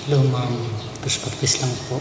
Hello ma'am, perspective lang po.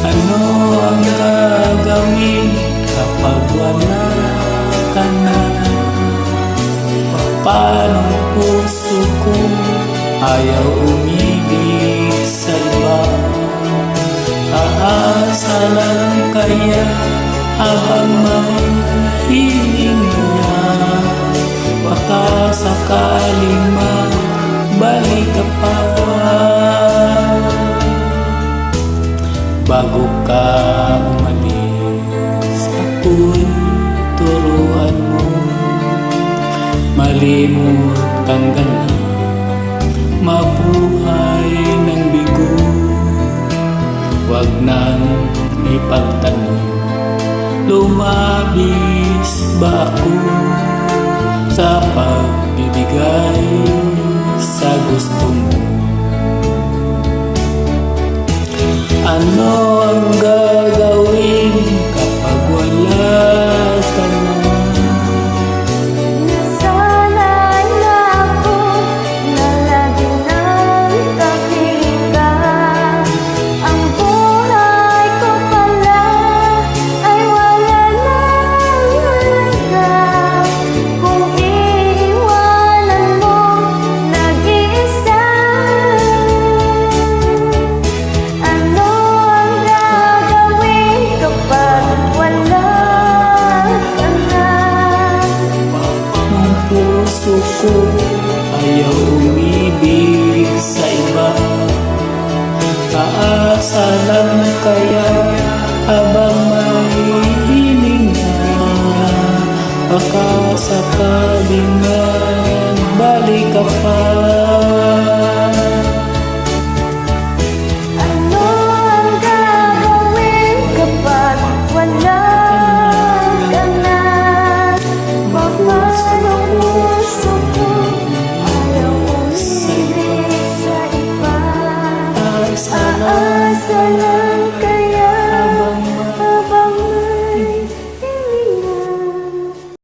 Ano ang gagawin kapag wala ka na? Paano puso ko ayaw umibig sa iba? Aasa lang kaya habang may hiling na baka sakaling magbalik ka pa. Bago ka umalis, ako'y turuan mo malimot ang gana, mabuhay ng bigo. Huwag nang ipagtanong, lumabis ba ako sa pagbibigay sa gusto mo? Ano ang gagawin kapag wala ka na? Nasanay na ako na lagi nang kapilingan. Ang buhay ko pala ay wala nang halaga. Kung iiwanan mo nag-iisa, ano kapag wala ka na? Ang puso ko ayaw umibig sa iba. Aasa lang kaya habang may hiling na baka sakaling magbalik ka pa.